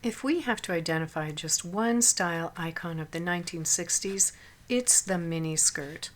If we have to identify just one style icon of the 1960s, it's the miniskirt.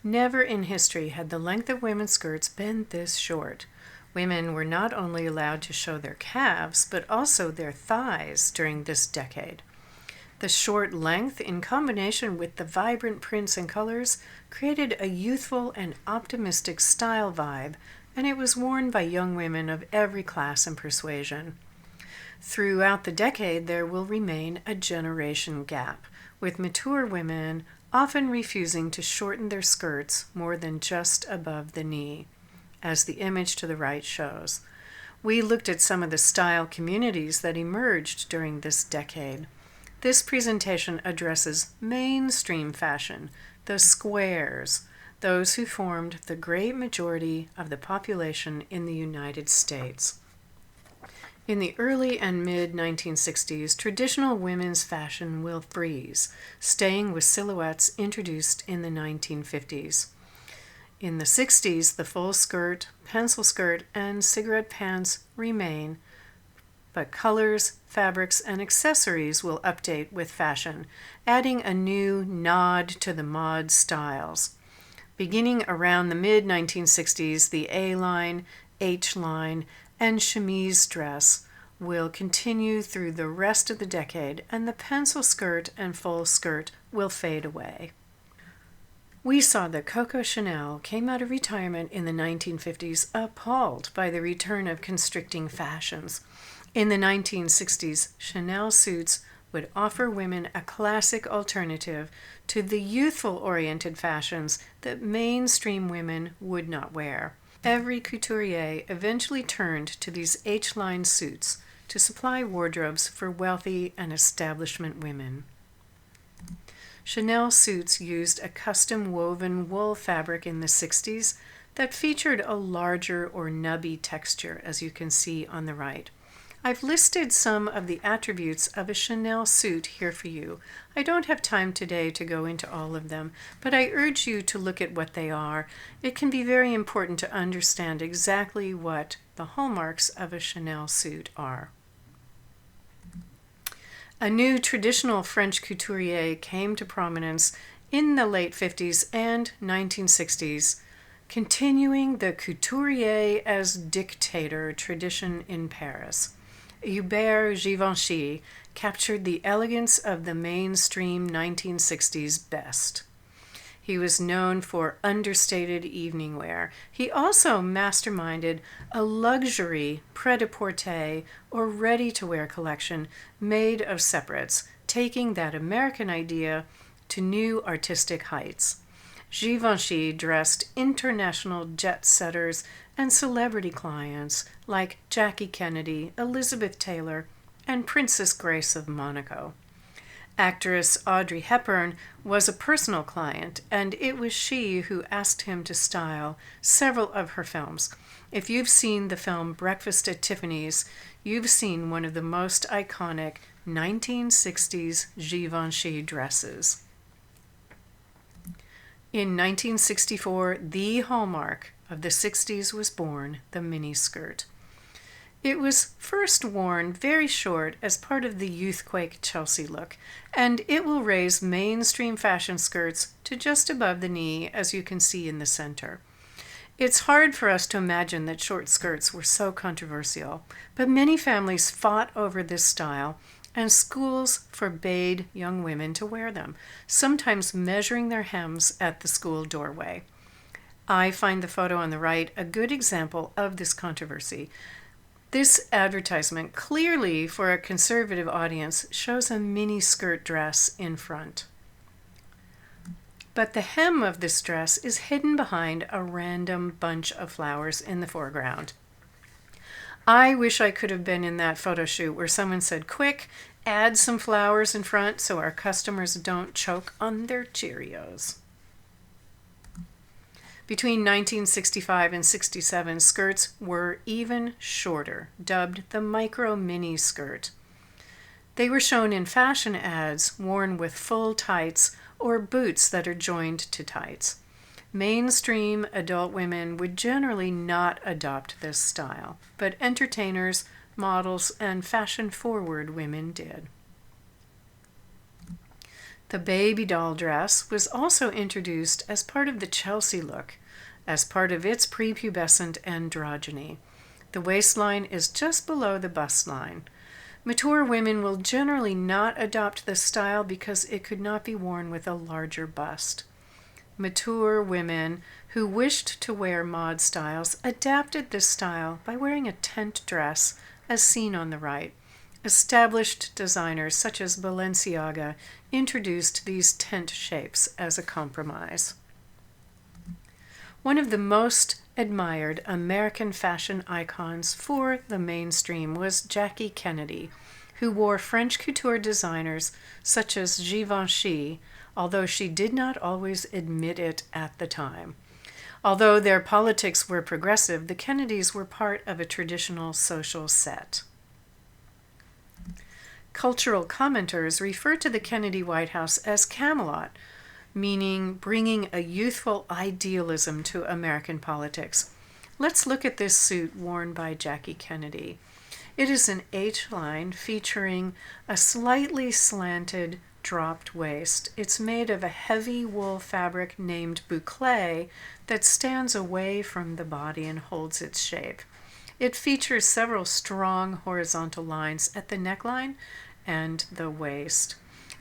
Never in history had the length of women's skirts been this short. Women were not only allowed to show their calves, but also their thighs during this decade. The short length, in combination with the vibrant prints and colors, created a youthful and optimistic style vibe, and it was worn by young women of every class and persuasion. Throughout the decade, there will remain a generation gap, with mature women often refusing to shorten their skirts more than just above the knee, as the image to the right shows. We looked at some of the style communities that emerged during this decade. This presentation addresses mainstream fashion, the squares, those who formed the great majority of the population in the United States. In the early and mid-1960s, traditional women's fashion will freeze, staying with silhouettes introduced in the 1950s. In the 60s, the full skirt, pencil skirt, and cigarette pants remain, but colors, fabrics, and accessories will update with fashion, adding a new nod to the mod styles. Beginning around the mid-1960s, the A-line, H-line, and chemise dress will continue through the rest of the decade, and the pencil skirt and full skirt will fade away. We saw that Coco Chanel came out of retirement in the 1950s appalled by the return of constricting fashions. In the 1960s, Chanel suits would offer women a classic alternative to the youthful-oriented fashions that mainstream women would not wear. Every couturier eventually turned to these H-line suits to supply wardrobes for wealthy and establishment women. Chanel suits used a custom woven wool fabric in the 60s that featured a larger or nubby texture, as you can see on the right. I've listed some of the attributes of a Chanel suit here for you. I don't have time today to go into all of them, but I urge you to look at what they are. It can be very important to understand exactly what the hallmarks of a Chanel suit are. A new traditional French couturier came to prominence in the late 50s and 1960s, continuing the couturier as dictator tradition in Paris. Hubert Givenchy captured the elegance of the mainstream 1960s best. He was known for understated evening wear. He also masterminded a luxury pret-a-porter or ready-to-wear collection made of separates, taking that American idea to new artistic heights. Givenchy dressed international jet-setters and celebrity clients like Jackie Kennedy, Elizabeth Taylor, and Princess Grace of Monaco. Actress Audrey Hepburn was a personal client, and it was she who asked him to style several of her films. If you've seen the film Breakfast at Tiffany's, you've seen one of the most iconic 1960s Givenchy dresses. In 1964, the hallmark of the 60s was born, the miniskirt. It was first worn very short as part of the Youthquake Chelsea look, and it will raise mainstream fashion skirts to just above the knee, as you can see in the center. It's hard for us to imagine that short skirts were so controversial, but many families fought over this style, and schools forbade young women to wear them, sometimes measuring their hems at the school doorway. I find the photo on the right a good example of this controversy. This advertisement, clearly for a conservative audience, shows a mini skirt dress in front. But the hem of this dress is hidden behind a random bunch of flowers in the foreground. I wish I could have been in that photo shoot where someone said, "Quick, add some flowers in front so our customers don't choke on their Cheerios." Between 1965 and 67, skirts were even shorter, dubbed the micro mini skirt. They were shown in fashion ads worn with full tights or boots that are joined to tights. Mainstream adult women would generally not adopt this style, but entertainers, models and fashion-forward women did. The baby doll dress was also introduced as part of the Chelsea look, as part of its prepubescent androgyny. The waistline is just below the bust line. Mature women will generally not adopt this style because it could not be worn with a larger bust. Mature women who wished to wear mod styles adapted this style by wearing a tent dress, as seen on the right. Established designers such as Balenciaga introduced these tent shapes as a compromise. One of the most admired American fashion icons for the mainstream was Jackie Kennedy, who wore French couture designers such as Givenchy, although she did not always admit it at the time. Although their politics were progressive, the Kennedys were part of a traditional social set. Cultural commenters refer to the Kennedy White House as Camelot, meaning bringing a youthful idealism to American politics. Let's look at this suit worn by Jackie Kennedy. It is an H-line featuring a slightly slanted dropped waist. It's made of a heavy wool fabric named boucle that stands away from the body and holds its shape. It features several strong horizontal lines at the neckline and the waist.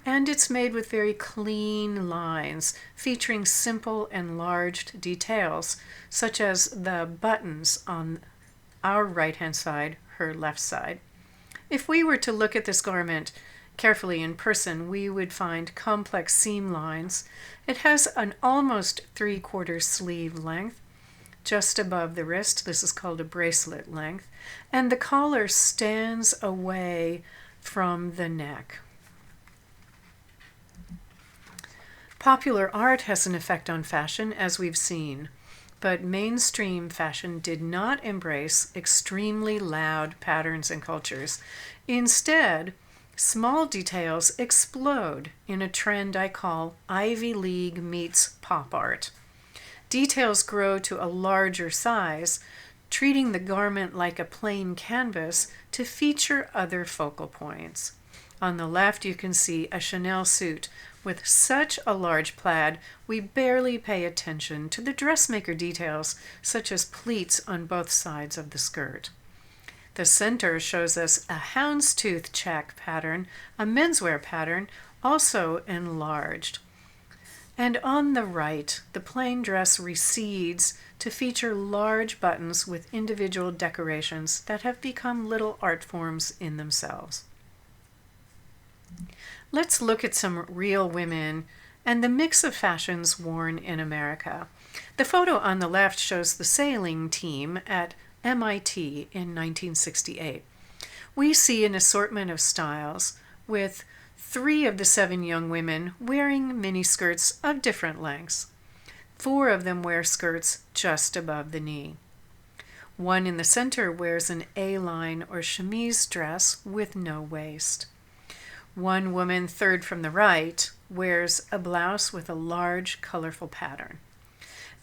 And it's made with very clean lines, featuring simple enlarged details, such as the buttons on our right-hand side, her left side. If we were to look at this garment carefully in person, we would find complex seam lines. It has an almost 3/4 sleeve length, just above the wrist. This is called a bracelet length. And the collar stands away from the neck. Popular art has an effect on fashion, as we've seen, but mainstream fashion did not embrace extremely loud patterns and cultures. Instead, small details explode in a trend I call Ivy League meets pop art. Details grow to a larger size, treating the garment like a plain canvas to feature other focal points. On the left, you can see a Chanel suit with such a large plaid, we barely pay attention to the dressmaker details, such as pleats on both sides of the skirt. The center shows us a houndstooth check pattern, a menswear pattern, also enlarged. And on the right, the plain dress recedes to feature large buttons with individual decorations that have become little art forms in themselves. Let's look at some real women and the mix of fashions worn in America. The photo on the left shows the sailing team at MIT in 1968. We see an assortment of styles with 3 of the 7 young women wearing miniskirts of different lengths. 4 of them wear skirts just above the knee. One in the center wears an A-line or chemise dress with no waist. One woman, third from the right, wears a blouse with a large, colorful pattern.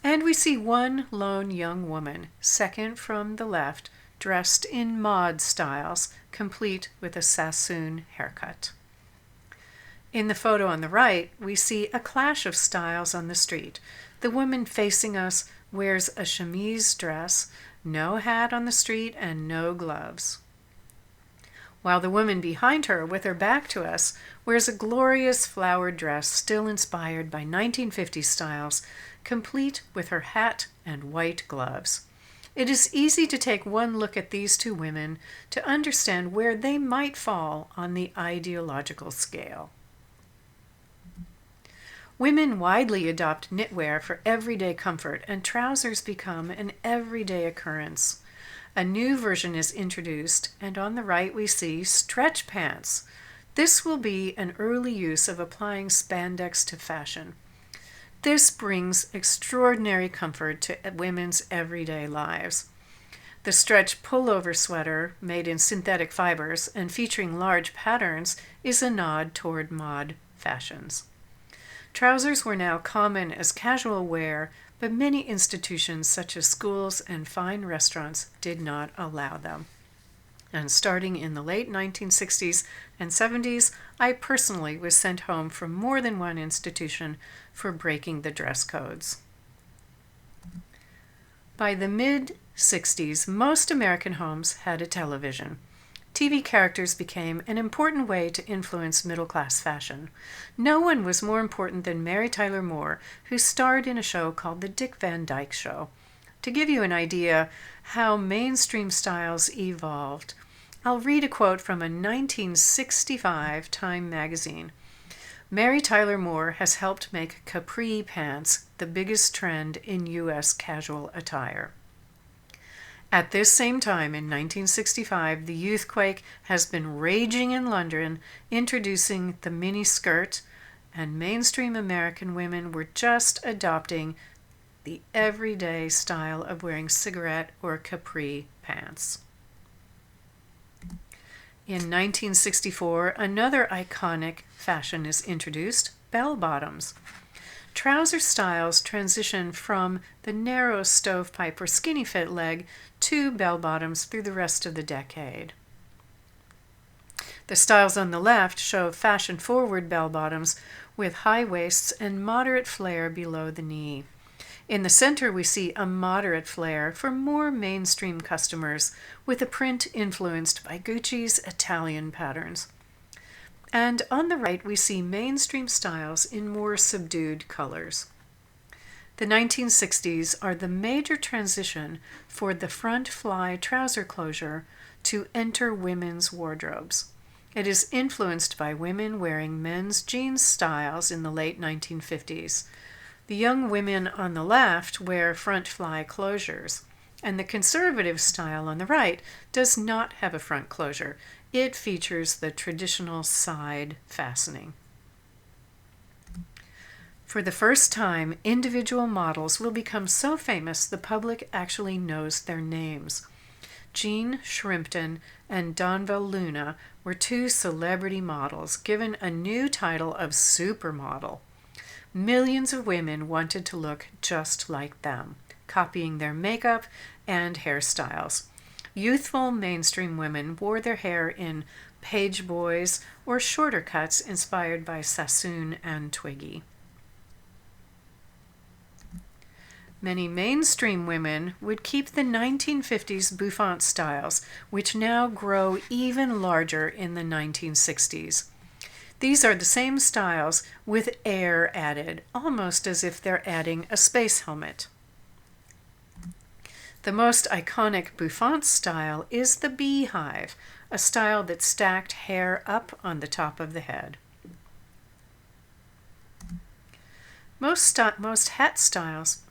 And we see one lone young woman, second from the left, dressed in mod styles, complete with a Sassoon haircut. In the photo on the right, we see a clash of styles on the street. The woman facing us wears a chemise dress, no hat on the street, and no gloves, while the woman behind her, with her back to us, wears a glorious flowered dress still inspired by 1950s styles, complete with her hat and white gloves. It is easy to take one look at these 2 women to understand where they might fall on the ideological scale. Women widely adopt knitwear for everyday comfort, and trousers become an everyday occurrence. A new version is introduced, and on the right we see stretch pants. This will be an early use of applying spandex to fashion. This brings extraordinary comfort to women's everyday lives. The stretch pullover sweater, made in synthetic fibers and featuring large patterns, is a nod toward mod fashions. Trousers were now common as casual wear, but many institutions such as schools and fine restaurants did not allow them. And starting in the late 1960s and 70s, I personally was sent home from more than one institution for breaking the dress codes. By the mid-60s, most American homes had a television. TV characters became an important way to influence middle-class fashion. No one was more important than Mary Tyler Moore, who starred in a show called The Dick Van Dyke Show. To give you an idea how mainstream styles evolved, I'll read a quote from a 1965 Time magazine. Mary Tyler Moore has helped make capri pants the biggest trend in U.S. casual attire. At this same time, in 1965, the youthquake has been raging in London, introducing the mini skirt, and mainstream American women were just adopting the everyday style of wearing cigarette or capri pants. In 1964, another iconic fashion is introduced, bell-bottoms. Trouser styles transition from the narrow stovepipe or skinny fit leg to bell-bottoms through the rest of the decade. The styles on the left show fashion-forward bell-bottoms with high waists and moderate flare below the knee. In the center, we see a moderate flare for more mainstream customers, with a print influenced by Gucci's Italian patterns. And on the right, we see mainstream styles in more subdued colors. The 1960s are the major transition for the front fly trouser closure to enter women's wardrobes. It is influenced by women wearing men's jeans styles in the late 1950s. The young women on the left wear front fly closures, and the conservative style on the right does not have a front closure. It features the traditional side fastening. For the first time, individual models will become so famous the public actually knows their names. Jean Shrimpton and Donva Luna were two celebrity models given a new title of supermodel. Millions of women wanted to look just like them, copying their makeup and hairstyles. Youthful mainstream women wore their hair in page boys or shorter cuts inspired by Sassoon and Twiggy. Many mainstream women would keep the 1950s bouffant styles, which now grow even larger in the 1960s. These are the same styles with air added, almost as if they're adding a space helmet. The most iconic bouffant style is the beehive, a style that stacked hair up on the top of the head. Most hat styles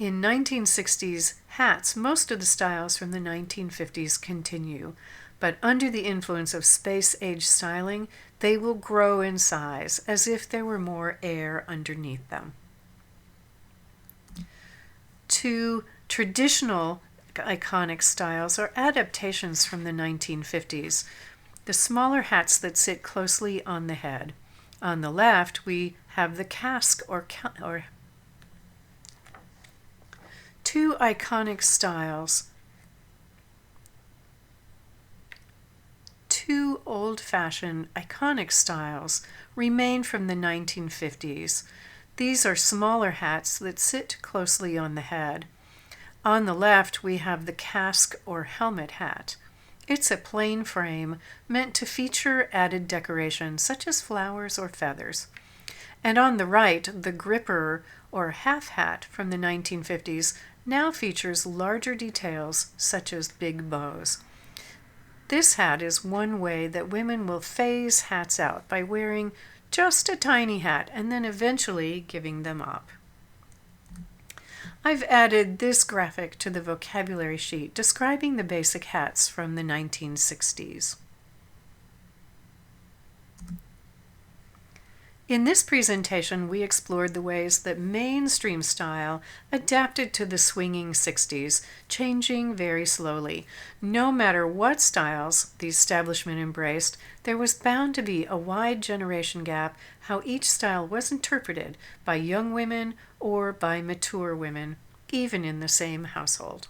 In 1960s hats, most of the styles from the 1950s continue, but under the influence of space-age styling, they will grow in size as if there were more air underneath them. Two traditional iconic styles are adaptations from the 1950s, the smaller hats that sit closely on the head. On the left, we have the casque or two iconic styles. Two old-fashioned iconic styles remain from the 1950s. These are smaller hats that sit closely on the head. On the left, we have the casque or helmet hat. It's a plain frame meant to feature added decoration such as flowers or feathers. And on the right, the gripper or half hat from the 1950s now features larger details such as big bows. This hat is one way that women will phase hats out by wearing just a tiny hat and then eventually giving them up. I've added this graphic to the vocabulary sheet describing the basic hats from the 1960s. In this presentation, we explored the ways that mainstream style adapted to the swinging 60s, changing very slowly. No matter what styles the establishment embraced, there was bound to be a wide generation gap how each style was interpreted by young women or by mature women even in the same household.